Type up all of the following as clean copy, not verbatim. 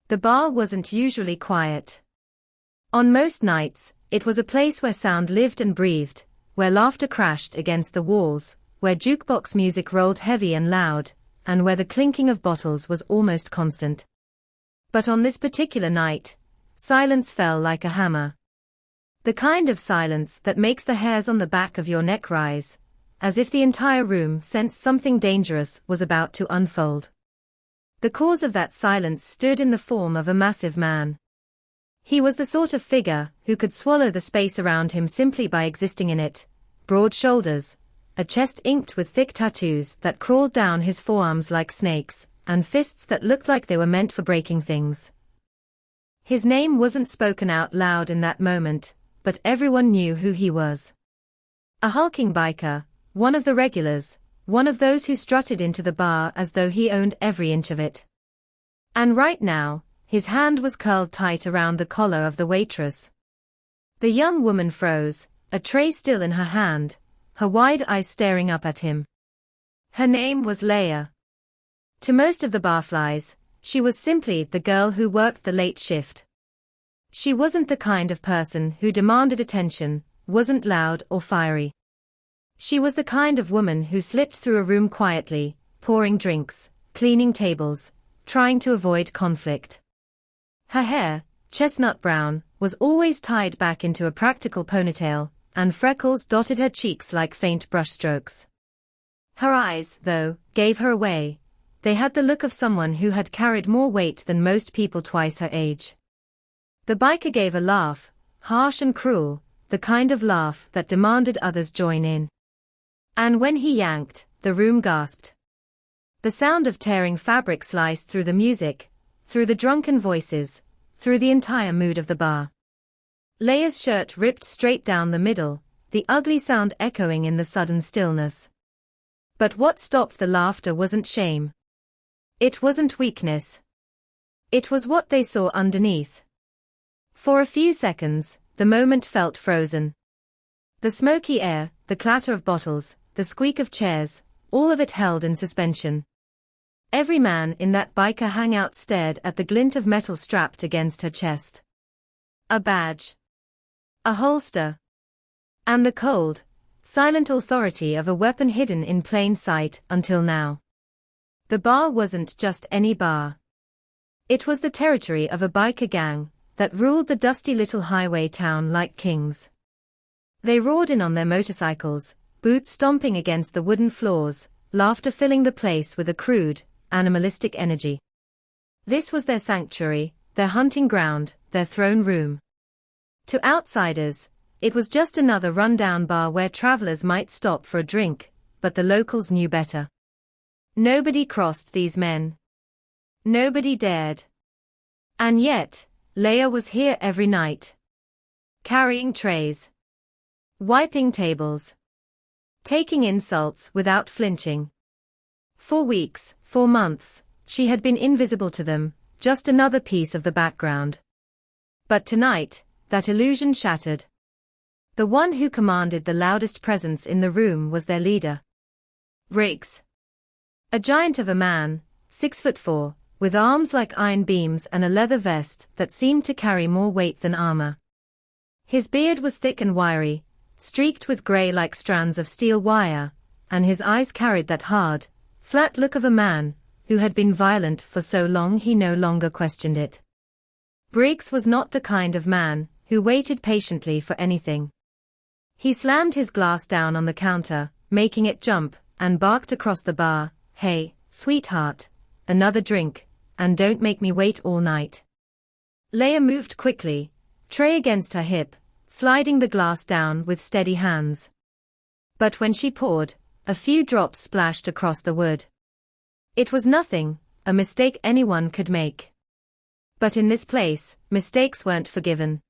The bar wasn't usually quiet. On most nights, it was a place where sound lived and breathed, where laughter crashed against the walls, where jukebox music rolled heavy and loud, and where the clinking of bottles was almost constant. But on this particular night, silence fell like a hammer. The kind of silence that makes the hairs on the back of your neck rise, as if the entire room sensed something dangerous was about to unfold. The cause of that silence stood in the form of a massive man. He was the sort of figure who could swallow the space around him simply by existing in it. Broad shoulders, a chest inked with thick tattoos that crawled down his forearms like snakes, and fists that looked like they were meant for breaking things. His name wasn't spoken out loud in that moment, but everyone knew who he was. A hulking biker, one of the regulars, one of those who strutted into the bar as though he owned every inch of it. And right now, his hand was curled tight around the collar of the waitress. The young woman froze, a tray still in her hand, her wide eyes staring up at him. Her name was Leia. To most of the barflies, she was simply the girl who worked the late shift. She wasn't the kind of person who demanded attention, wasn't loud or fiery. She was the kind of woman who slipped through a room quietly, pouring drinks, cleaning tables, trying to avoid conflict. Her hair, chestnut brown, was always tied back into a practical ponytail, and freckles dotted her cheeks like faint brushstrokes. Her eyes, though, gave her away. They had the look of someone who had carried more weight than most people twice her age. The biker gave a laugh, harsh and cruel, the kind of laugh that demanded others join in. And when he yanked, the room gasped. The sound of tearing fabric sliced through the music, through the drunken voices, through the entire mood of the bar. Leia's shirt ripped straight down the middle, the ugly sound echoing in the sudden stillness. But what stopped the laughter wasn't shame. It wasn't weakness. It was what they saw underneath. For a few seconds, the moment felt frozen. The smoky air, the clatter of bottles, the squeak of chairs, all of it held in suspension. Every man in that biker hangout stared at the glint of metal strapped against her chest. A badge. A holster. And the cold, silent authority of a weapon hidden in plain sight until now. The bar wasn't just any bar. It was the territory of a biker gang that ruled the dusty little highway town like kings. They roared in on their motorcycles, boots stomping against the wooden floors, laughter filling the place with a crude, animalistic energy. This was their sanctuary, their hunting ground, their throne room. To outsiders, it was just another rundown bar where travelers might stop for a drink, but the locals knew better. Nobody crossed these men. Nobody dared. And yet, Leia was here every night. Carrying trays. Wiping tables. Taking insults without flinching. For weeks, for months, she had been invisible to them, just another piece of the background. But tonight, that illusion shattered. The one who commanded the loudest presence in the room was their leader. Riggs. A giant of a man, 6'4", with arms like iron beams and a leather vest that seemed to carry more weight than armor. His beard was thick and wiry, streaked with gray like strands of steel wire, and his eyes carried that hard, flat look of a man who had been violent for so long he no longer questioned it. Briggs was not the kind of man who waited patiently for anything. He slammed his glass down on the counter, making it jump, and barked across the bar, "Hey, sweetheart, another drink, and don't make me wait all night." Leia moved quickly, tray against her hip, sliding the glass down with steady hands. But when she poured, a few drops splashed across the wood. It was nothing, a mistake anyone could make. But in this place, mistakes weren't forgiven.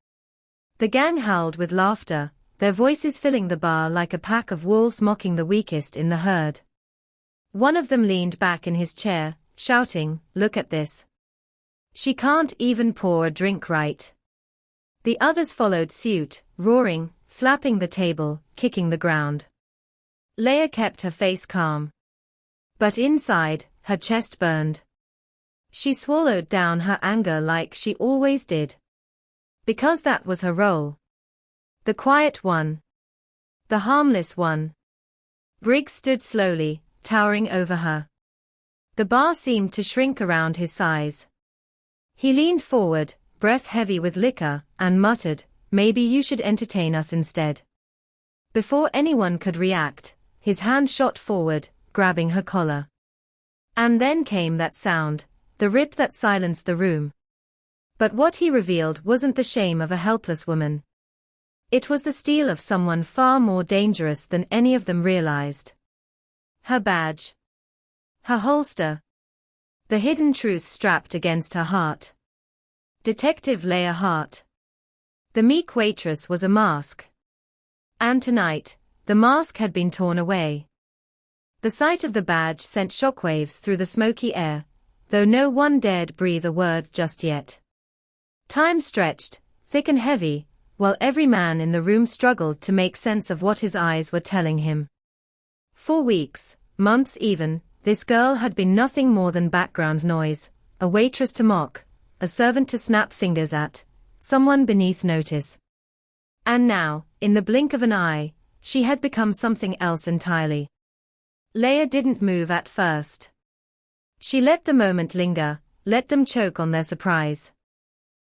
The gang howled with laughter, their voices filling the bar like a pack of wolves mocking the weakest in the herd. One of them leaned back in his chair, shouting, "Look at this. She can't even pour a drink right." The others followed suit, roaring, slapping the table, kicking the ground. Leia kept her face calm. But inside, her chest burned. She swallowed down her anger like she always did. Because that was her role. The quiet one. The harmless one. Briggs stood slowly, towering over her. The bar seemed to shrink around his size. He leaned forward, breath heavy with liquor, and muttered, "Maybe you should entertain us instead." Before anyone could react, his hand shot forward, grabbing her collar. And then came that sound, the rip that silenced the room. But what he revealed wasn't the shame of a helpless woman. It was the steel of someone far more dangerous than any of them realized. Her badge. Her holster. The hidden truth strapped against her heart. Detective Leah Hart. The meek waitress was a mask. And tonight, the mask had been torn away. The sight of the badge sent shockwaves through the smoky air, though no one dared breathe a word just yet. Time stretched, thick and heavy, while every man in the room struggled to make sense of what his eyes were telling him. For weeks, months even, this girl had been nothing more than background noise, a waitress to mock, a servant to snap fingers at, someone beneath notice. And now, in the blink of an eye, she had become something else entirely. Leah didn't move at first. She let the moment linger, let them choke on their surprise.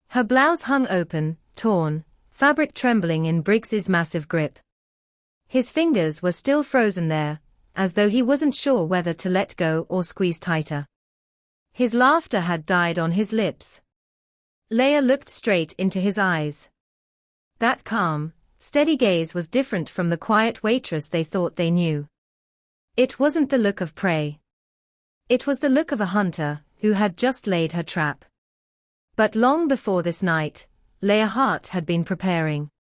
Her blouse hung open, torn, fabric trembling in Briggs's massive grip. His fingers were still frozen there, as though he wasn't sure whether to let go or squeeze tighter. His laughter had died on his lips. Leah looked straight into his eyes. That calm, steady gaze was different from the quiet waitress they thought they knew. It wasn't the look of prey. It was the look of a hunter who had just laid her trap. But long before this night, Leah Hart had been preparing.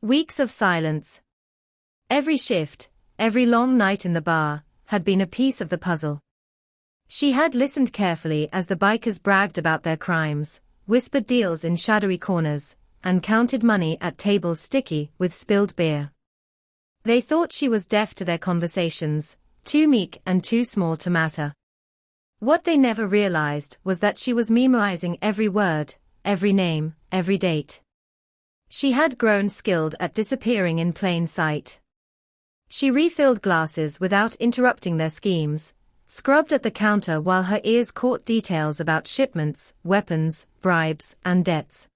Weeks of silence. Every shift, every long night in the bar, had been a piece of the puzzle. She had listened carefully as the bikers bragged about their crimes, whispered deals in shadowy corners, and counted money at tables sticky with spilled beer. They thought she was deaf to their conversations, too meek and too small to matter. What they never realized was that she was memorizing every word, every name, every date. She had grown skilled at disappearing in plain sight. She refilled glasses without interrupting their schemes, scrubbed at the counter while her ears caught details about shipments, weapons, bribes, and debts.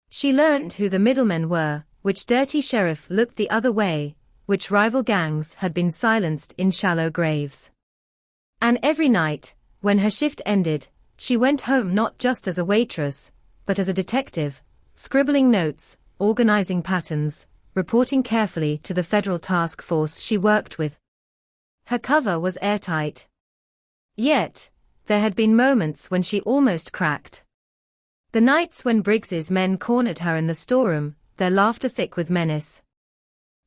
She learned who the middlemen were, which dirty sheriff looked the other way, which rival gangs had been silenced in shallow graves. And every night, when her shift ended, she went home not just as a waitress, but as a detective, scribbling notes, organizing patterns, reporting carefully to the federal task force she worked with. Her cover was airtight. Yet, there had been moments when she almost cracked. The nights when Briggs's men cornered her in the storeroom, their laughter thick with menace.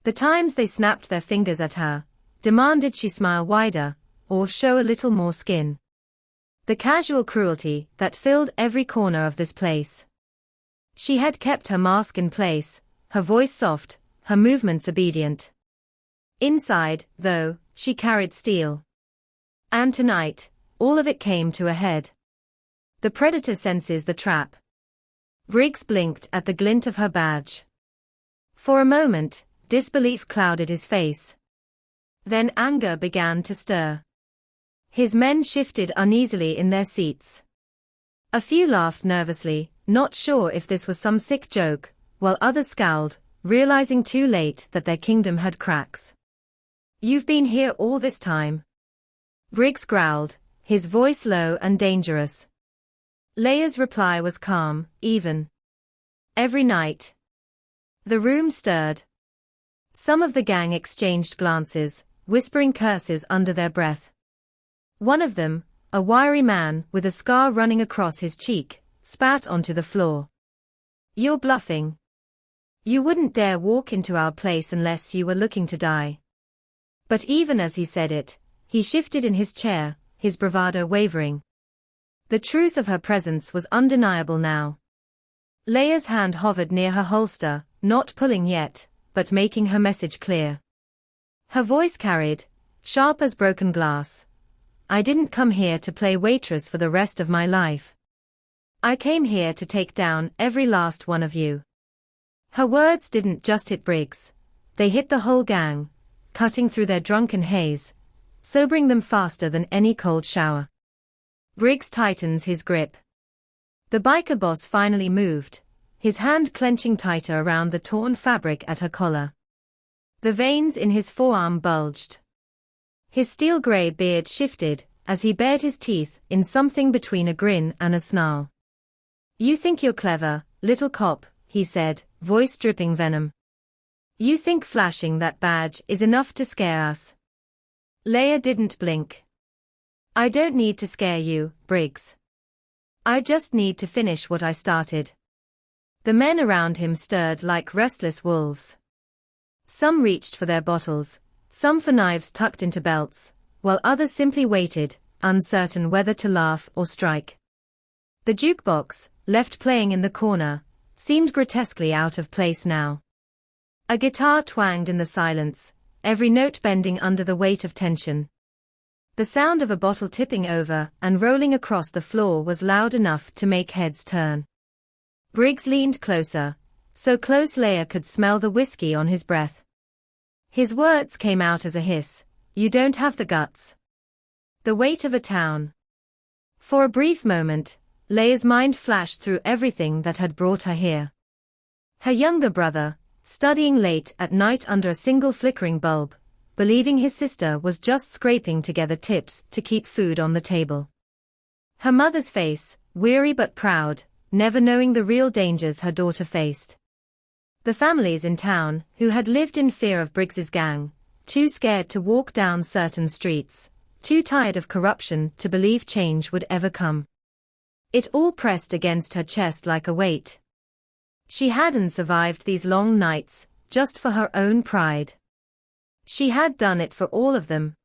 The times they snapped their fingers at her, demanded she smile wider, or show a little more skin. The casual cruelty that filled every corner of this place. She had kept her mask in place, her voice soft, her movements obedient. Inside, though, she carried steel. And tonight, all of it came to a head. The predator senses the trap. Briggs blinked at the glint of her badge. For a moment, disbelief clouded his face. Then anger began to stir. His men shifted uneasily in their seats. A few laughed nervously, not sure if this was some sick joke, while others scowled, realizing too late that their kingdom had cracks. "You've been here all this time?" Briggs growled, his voice low and dangerous. Leah's reply was calm, even. "Every night." The room stirred. Some of the gang exchanged glances, whispering curses under their breath. One of them, a wiry man with a scar running across his cheek, spat onto the floor. "You're bluffing. You wouldn't dare walk into our place unless you were looking to die." But even as he said it, he shifted in his chair, his bravado wavering. The truth of her presence was undeniable now. Leah's hand hovered near her holster, not pulling yet, but making her message clear. Her voice carried, sharp as broken glass. I didn't come here to play waitress for the rest of my life. I came here to take down every last one of you. Her words didn't just hit Briggs. They hit the whole gang, cutting through their drunken haze, sobering them faster than any cold shower. Briggs tightens his grip. The biker boss finally moved, his hand clenching tighter around the torn fabric at her collar. The veins in his forearm bulged. His steel-gray beard shifted as he bared his teeth in something between a grin and a snarl. "You think you're clever, little cop," he said, voice dripping venom. "You think flashing that badge is enough to scare us?" Leia didn't blink. "I don't need to scare you, Briggs. I just need to finish what I started." The men around him stirred like restless wolves. Some reached for their bottles, some for knives tucked into belts, while others simply waited, uncertain whether to laugh or strike. The jukebox, left playing in the corner, seemed grotesquely out of place now. A guitar twanged in the silence, every note bending under the weight of tension. The sound of a bottle tipping over and rolling across the floor was loud enough to make heads turn. Briggs leaned closer, so close Leia could smell the whiskey on his breath. His words came out as a hiss. "You don't have the guts. The weight of a town." For a brief moment, Leia's mind flashed through everything that had brought her here. Her younger brother, studying late at night under a single flickering bulb, believing his sister was just scraping together tips to keep food on the table. Her mother's face, weary but proud, never knowing the real dangers her daughter faced. The families in town who had lived in fear of Briggs's gang, too scared to walk down certain streets, too tired of corruption to believe change would ever come. It all pressed against her chest like a weight. She hadn't survived these long nights, just for her own pride. She had done it for all of them.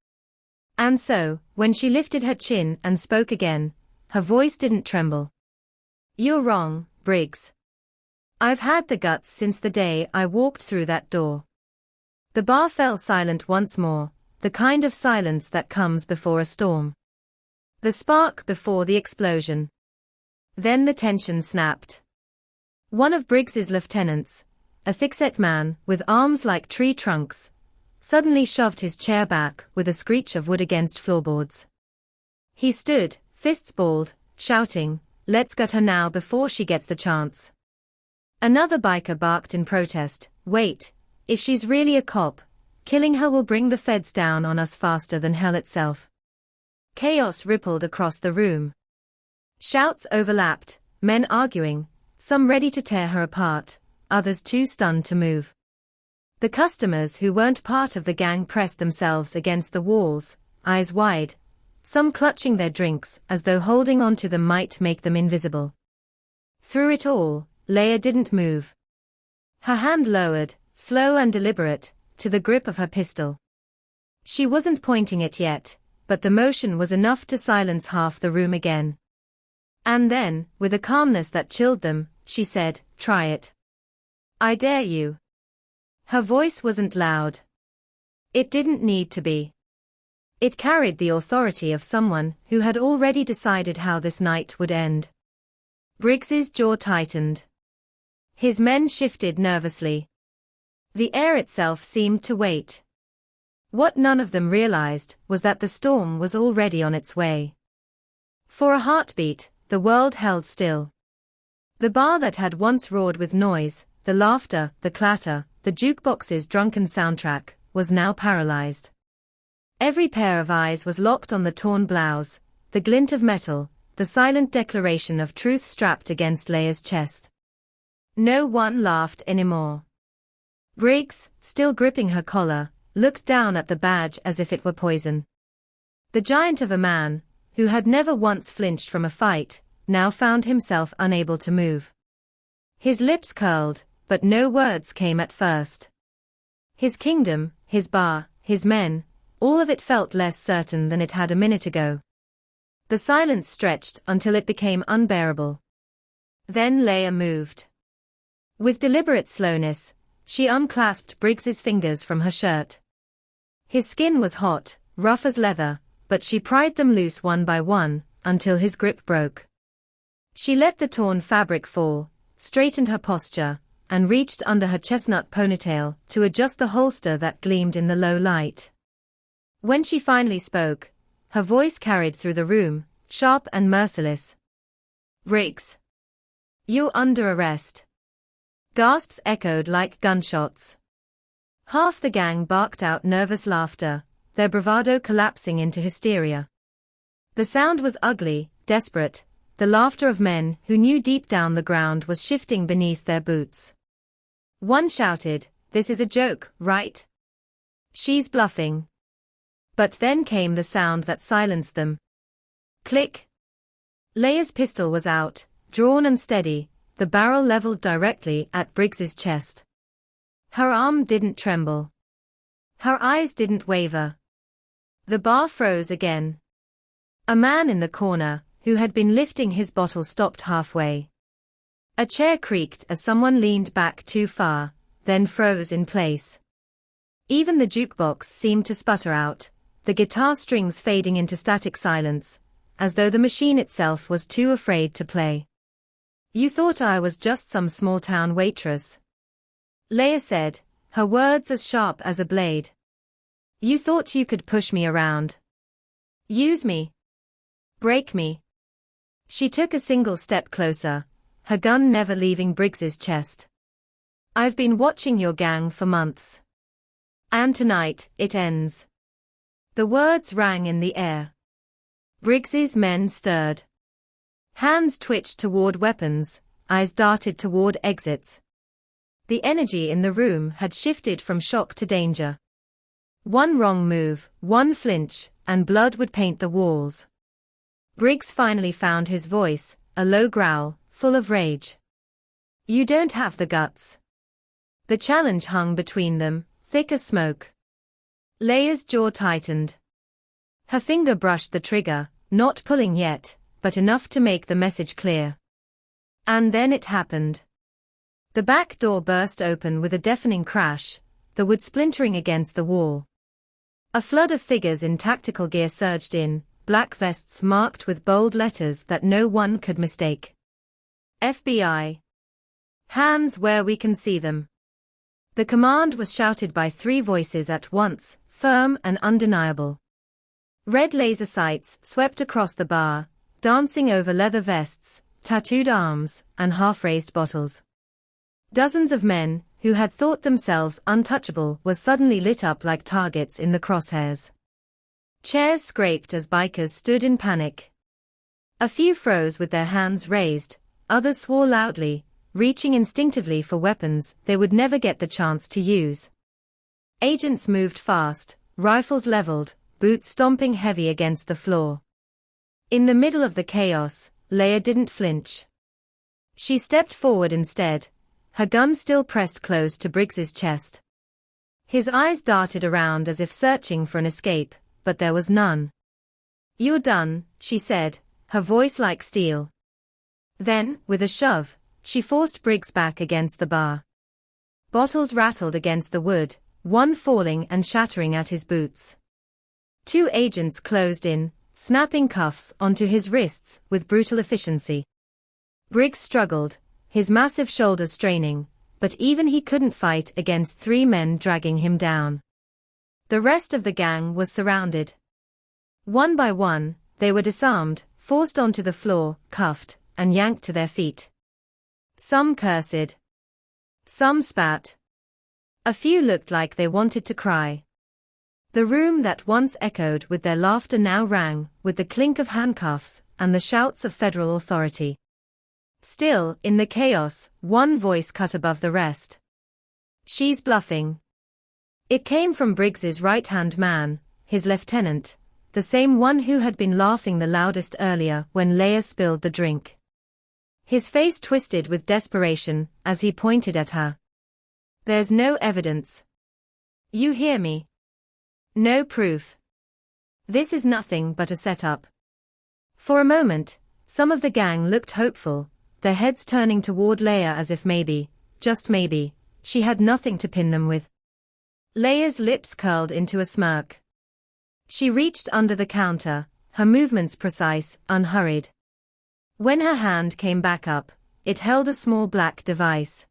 And so, when she lifted her chin and spoke again, her voice didn't tremble. "You're wrong, Briggs. I've had the guts since the day I walked through that door." The bar fell silent once more, the kind of silence that comes before a storm. The spark before the explosion. Then the tension snapped. One of Briggs's lieutenants, a thick-set man with arms like tree trunks, suddenly shoved his chair back with a screech of wood against floorboards. He stood, fists balled, shouting, "Let's gut her now before she gets the chance." Another biker barked in protest, "Wait, if she's really a cop, killing her will bring the feds down on us faster than hell itself." Chaos rippled across the room. Shouts overlapped, men arguing, some ready to tear her apart, others too stunned to move. The customers who weren't part of the gang pressed themselves against the walls, eyes wide, some clutching their drinks as though holding on to them might make them invisible. Through it all, Leia didn't move. Her hand lowered, slow and deliberate, to the grip of her pistol. She wasn't pointing it yet, but the motion was enough to silence half the room again. And then, with a calmness that chilled them, she said, "Try it. I dare you." Her voice wasn't loud. It didn't need to be. It carried the authority of someone who had already decided how this night would end. Briggs's jaw tightened. His men shifted nervously. The air itself seemed to wait. What none of them realized was that the storm was already on its way. For a heartbeat, the world held still. The bar that had once roared with noise, the laughter, the clatter, the jukebox's drunken soundtrack, was now paralyzed. Every pair of eyes was locked on the torn blouse, the glint of metal, the silent declaration of truth strapped against Leia's chest. No one laughed anymore. Briggs, still gripping her collar, looked down at the badge as if it were poison. The giant of a man, who had never once flinched from a fight, now found himself unable to move. His lips curled, but no words came at first. His kingdom, his bar, his men, all of it felt less certain than it had a minute ago. The silence stretched until it became unbearable. Then Leia moved. With deliberate slowness, she unclasped Briggs's fingers from her shirt. His skin was hot, rough as leather, but she pried them loose one by one, until his grip broke. She let the torn fabric fall, straightened her posture, and reached under her chestnut ponytail to adjust the holster that gleamed in the low light. When she finally spoke, her voice carried through the room, sharp and merciless. "Briggs. You're under arrest." Gasps echoed like gunshots. Half the gang barked out nervous laughter, their bravado collapsing into hysteria. The sound was ugly, desperate, the laughter of men who knew deep down the ground was shifting beneath their boots. One shouted, "This is a joke, right? She's bluffing." But then came the sound that silenced them. Click. Leia's pistol was out, drawn and steady, the barrel leveled directly at Briggs's chest. Her arm didn't tremble. Her eyes didn't waver. The bar froze again. A man in the corner, who had been lifting his bottle, stopped halfway. A chair creaked as someone leaned back too far, then froze in place. Even the jukebox seemed to sputter out, the guitar strings fading into static silence, as though the machine itself was too afraid to play. "You thought I was just some small-town waitress," Leia said, her words as sharp as a blade. "You thought you could push me around. Use me. Break me." She took a single step closer, her gun never leaving Briggs's chest. "I've been watching your gang for months. And tonight, it ends." The words rang in the air. Briggs's men stirred. Hands twitched toward weapons, eyes darted toward exits. The energy in the room had shifted from shock to danger. One wrong move, one flinch, and blood would paint the walls. Briggs finally found his voice, a low growl, full of rage. "You don't have the guts." The challenge hung between them, thick as smoke. Leia's jaw tightened. Her finger brushed the trigger, not pulling yet, but enough to make the message clear. And then it happened. The back door burst open with a deafening crash, the wood splintering against the wall. A flood of figures in tactical gear surged in, black vests marked with bold letters that no one could mistake. FBI. Hands where we can see them. The command was shouted by three voices at once, firm and undeniable. Red laser sights swept across the bar, dancing over leather vests, tattooed arms, and half-raised bottles. Dozens of men, who had thought themselves untouchable, were suddenly lit up like targets in the crosshairs. Chairs scraped as bikers stood in panic. A few froze with their hands raised, others swore loudly, reaching instinctively for weapons they would never get the chance to use. Agents moved fast, rifles leveled, boots stomping heavy against the floor. In the middle of the chaos, Leia didn't flinch. She stepped forward instead, her gun still pressed close to Briggs's chest. His eyes darted around as if searching for an escape, but there was none. "You're done," she said, her voice like steel. Then, with a shove, she forced Briggs back against the bar. Bottles rattled against the wood, one falling and shattering at his boots. Two agents closed in, snapping cuffs onto his wrists with brutal efficiency. Briggs struggled, his massive shoulders straining, but even he couldn't fight against three men dragging him down. The rest of the gang was surrounded. One by one, they were disarmed, forced onto the floor, cuffed, and yanked to their feet. Some cursed. Some spat. A few looked like they wanted to cry. The room that once echoed with their laughter now rang with the clink of handcuffs and the shouts of federal authority. Still, in the chaos, one voice cut above the rest. "She's bluffing." It came from Briggs's right-hand man, his lieutenant, the same one who had been laughing the loudest earlier when Leia spilled the drink. His face twisted with desperation as he pointed at her. "There's no evidence. You hear me? No proof. This is nothing but a setup." For a moment, some of the gang looked hopeful, their heads turning toward Leia as if maybe, just maybe, she had nothing to pin them with. Leia's lips curled into a smirk. She reached under the counter, her movements precise, unhurried. When her hand came back up, it held a small black device.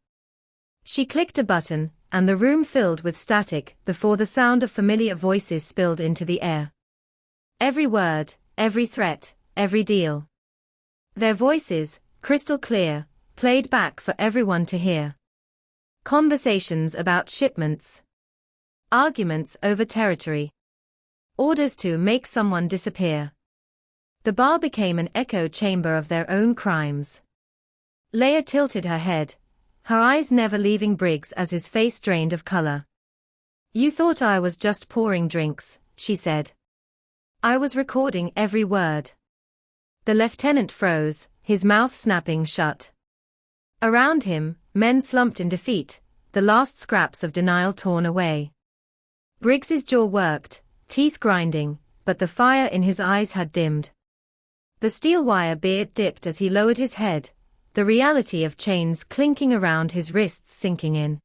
She clicked a button, and the room filled with static before the sound of familiar voices spilled into the air. Every word, every threat, every deal. Their voices, crystal clear, played back for everyone to hear. Conversations about shipments. Arguments over territory. Orders to make someone disappear. The bar became an echo chamber of their own crimes. Leia tilted her head, her eyes never leaving Briggs as his face drained of color. "You thought I was just pouring drinks," she said. "I was recording every word." The lieutenant froze, his mouth snapping shut. Around him, men slumped in defeat, the last scraps of denial torn away. Briggs's jaw worked, teeth grinding, but the fire in his eyes had dimmed. The steel wire beard dipped as he lowered his head, the reality of chains clinking around his wrists sinking in.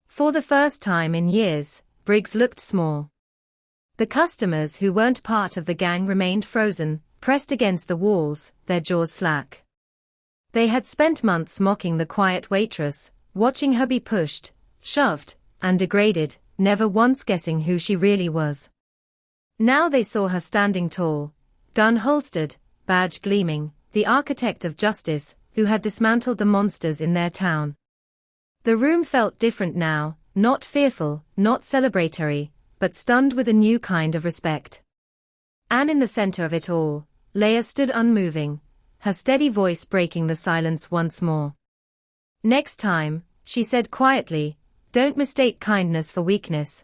For the first time in years, Briggs looked small. The customers who weren't part of the gang remained frozen, pressed against the walls, their jaws slack. They had spent months mocking the quiet waitress, watching her be pushed, shoved, and degraded, never once guessing who she really was. Now they saw her standing tall, gun holstered, badge gleaming, the architect of justice, who had dismantled the monsters in their town. The room felt different now, not fearful, not celebratory, but stunned with a new kind of respect. And in the center of it all, Leia stood unmoving, her steady voice breaking the silence once more. "Next time," she said quietly, "don't mistake kindness for weakness."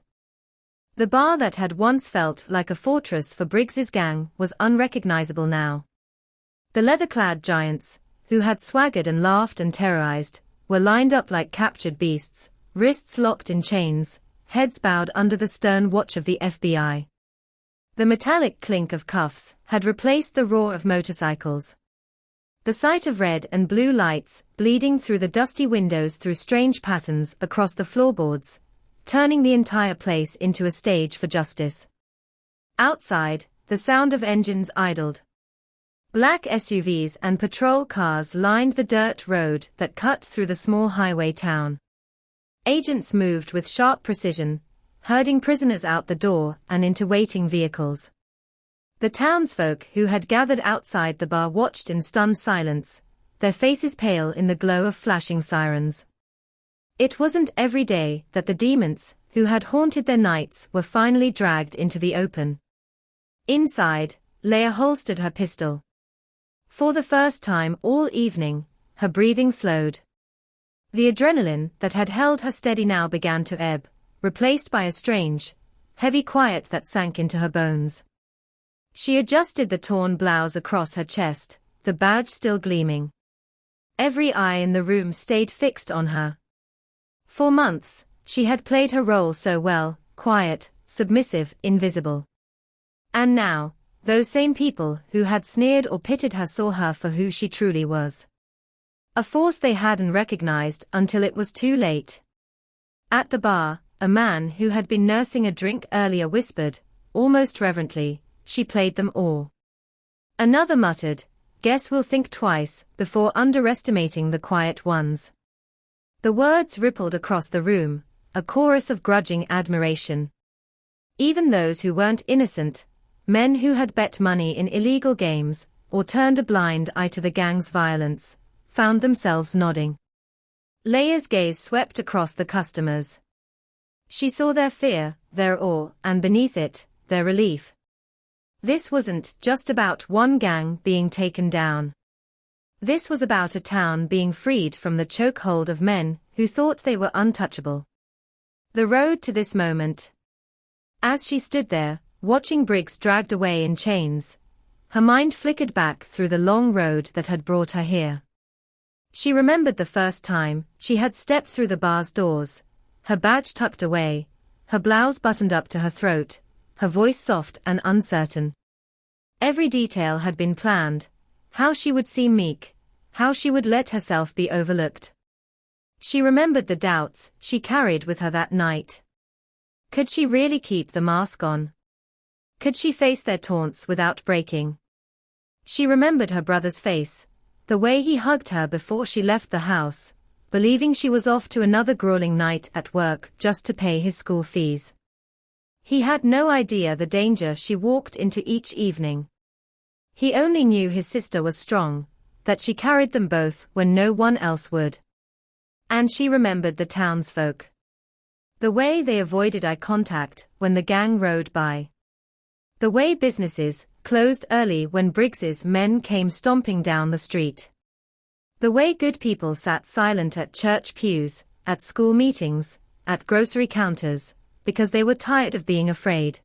The bar that had once felt like a fortress for Briggs's gang was unrecognizable now. The leather-clad giants, who had swaggered and laughed and terrorized, were lined up like captured beasts, wrists locked in chains, heads bowed under the stern watch of the FBI. The metallic clink of cuffs had replaced the roar of motorcycles. The sight of red and blue lights bleeding through the dusty windows threw strange patterns across the floorboards, turning the entire place into a stage for justice. Outside, the sound of engines idled. Black SUVs and patrol cars lined the dirt road that cut through the small highway town. Agents moved with sharp precision, herding prisoners out the door and into waiting vehicles. The townsfolk who had gathered outside the bar watched in stunned silence, their faces pale in the glow of flashing sirens. It wasn't every day that the demons, who had haunted their nights, were finally dragged into the open. Inside, Leia holstered her pistol. For the first time all evening, her breathing slowed. The adrenaline that had held her steady now began to ebb, replaced by a strange, heavy quiet that sank into her bones. She adjusted the torn blouse across her chest, the badge still gleaming. Every eye in the room stayed fixed on her. For months, she had played her role so well, quiet, submissive, invisible. And now, those same people who had sneered or pitied her saw her for who she truly was. A force they hadn't recognized until it was too late. At the bar, a man who had been nursing a drink earlier whispered, almost reverently, "She played them all." Another muttered, "Guess we'll think twice before underestimating the quiet ones." The words rippled across the room, a chorus of grudging admiration. Even those who weren't innocent, men who had bet money in illegal games, or turned a blind eye to the gang's violence, found themselves nodding. Leia's gaze swept across the customers. She saw their fear, their awe, and beneath it, their relief. This wasn't just about one gang being taken down. This was about a town being freed from the chokehold of men who thought they were untouchable. The road to this moment. As she stood there, watching Briggs dragged away in chains, her mind flickered back through the long road that had brought her here. She remembered the first time she had stepped through the bar's doors, her badge tucked away, her blouse buttoned up to her throat, her voice soft and uncertain. Every detail had been planned, how she would seem meek, how she would let herself be overlooked. She remembered the doubts she carried with her that night. Could she really keep the mask on? Could she face their taunts without breaking? She remembered her brother's face, the way he hugged her before she left the house, believing she was off to another grueling night at work just to pay his school fees. He had no idea the danger she walked into each evening. He only knew his sister was strong, that she carried them both when no one else would. And she remembered the townsfolk. The way they avoided eye contact when the gang rode by. The way businesses closed early when Briggs's men came stomping down the street. The way good people sat silent at church pews, at school meetings, at grocery counters, because they were tired of being afraid.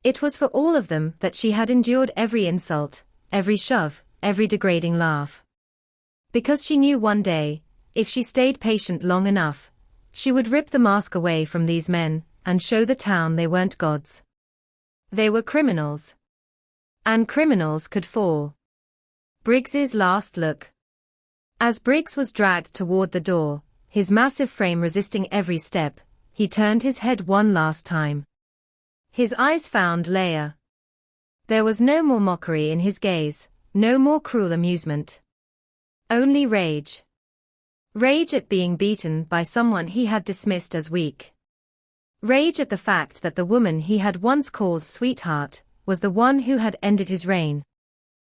It was for all of them that she had endured every insult, every shove, every degrading laugh. Because she knew one day, if she stayed patient long enough, she would rip the mask away from these men, and show the town they weren't gods. They were criminals. And criminals could fall. Briggs's last look. As Briggs was dragged toward the door, his massive frame resisting every step, he turned his head one last time. His eyes found Leia. There was no more mockery in his gaze, no more cruel amusement. Only rage. Rage at being beaten by someone he had dismissed as weak. Rage at the fact that the woman he had once called sweetheart was the one who had ended his reign.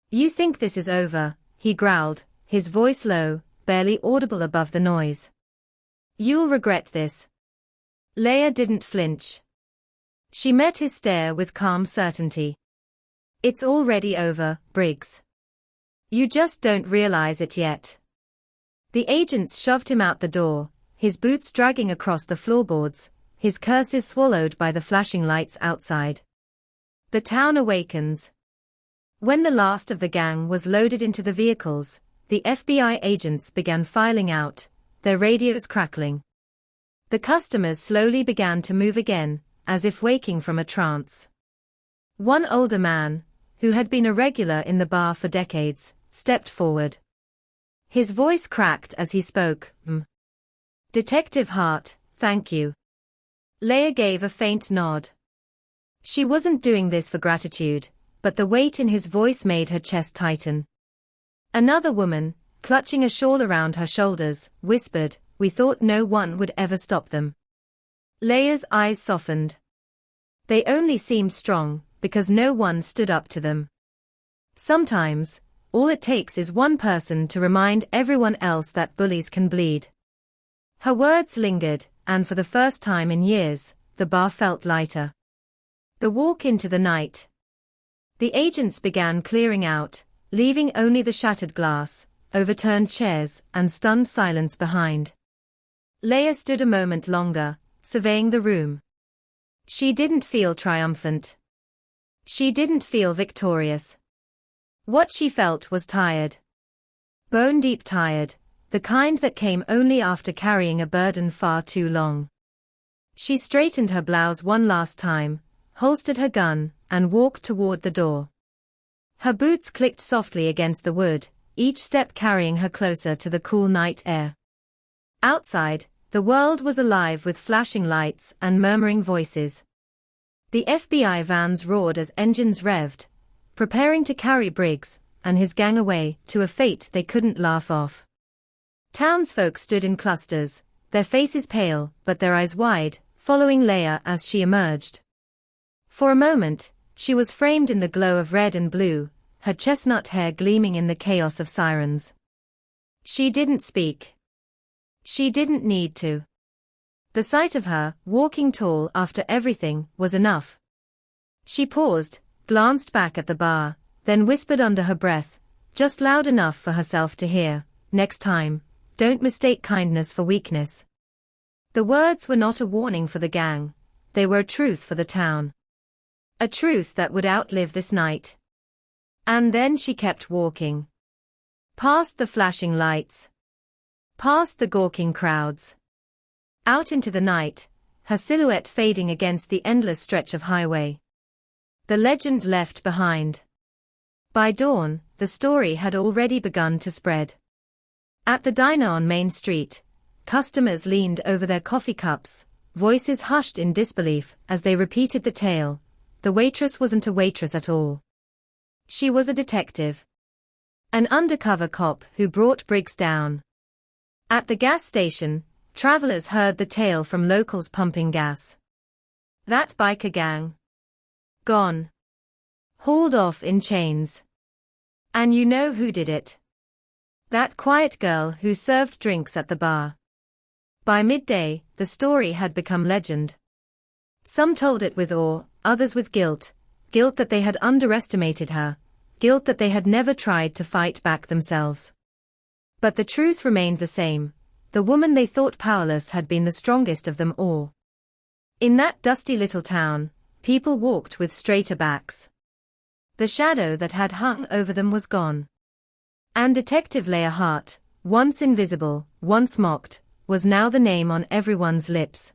"You think this is over," he growled, his voice low, barely audible above the noise. "You'll regret this." Leia didn't flinch. She met his stare with calm certainty. "It's already over, Briggs. You just don't realize it yet." The agents shoved him out the door, his boots dragging across the floorboards, his curses swallowed by the flashing lights outside. The town awakens. When the last of the gang was loaded into the vehicles, the FBI agents began filing out, their radios crackling. The customers slowly began to move again, as if waking from a trance. One older man, who had been a regular in the bar for decades, stepped forward. His voice cracked as he spoke. "Detective Hart, thank you." Leia gave a faint nod. She wasn't doing this for gratitude, but the weight in his voice made her chest tighten. Another woman, clutching a shawl around her shoulders, whispered, "We thought no one would ever stop them." Leia's eyes softened. They only seemed strong, because no one stood up to them. Sometimes, all it takes is one person to remind everyone else that bullies can bleed. Her words lingered, and for the first time in years, the bar felt lighter. The walk into the night. The agents began clearing out, leaving only the shattered glass, overturned chairs, and stunned silence behind. Leia stood a moment longer, surveying the room. She didn't feel triumphant. She didn't feel victorious. What she felt was tired. Bone-deep tired, the kind that came only after carrying a burden far too long. She straightened her blouse one last time, holstered her gun, and walked toward the door. Her boots clicked softly against the wood, each step carrying her closer to the cool night air. Outside, the world was alive with flashing lights and murmuring voices. The FBI vans roared as engines revved, preparing to carry Briggs and his gang away to a fate they couldn't laugh off. Townsfolk stood in clusters, their faces pale but their eyes wide, following Leia as she emerged. For a moment, she was framed in the glow of red and blue, her chestnut hair gleaming in the chaos of sirens. She didn't speak. She didn't need to. The sight of her, walking tall after everything, was enough. She paused, glanced back at the bar, then whispered under her breath, just loud enough for herself to hear, "Next time, don't mistake kindness for weakness." The words were not a warning for the gang, they were a truth for the town. A truth that would outlive this night. And then she kept walking. Past the flashing lights. Past the gawking crowds. Out into the night, her silhouette fading against the endless stretch of highway. The legend left behind. By dawn, the story had already begun to spread. At the diner on Main Street, customers leaned over their coffee cups, voices hushed in disbelief as they repeated the tale. the waitress wasn't a waitress at all. She was a detective. An undercover cop who brought Briggs down. At the gas station, travelers heard the tale from locals pumping gas. That biker gang. Gone. Hauled off in chains. And you know who did it? That quiet girl who served drinks at the bar. By midday, the story had become legend. Some told it with awe, others with guilt. Guilt that they had underestimated her. Guilt that they had never tried to fight back themselves. But the truth remained the same. The woman they thought powerless had been the strongest of them all. In that dusty little town, people walked with straighter backs. The shadow that had hung over them was gone. And Detective Leah Hart, once invisible, once mocked, was now the name on everyone's lips.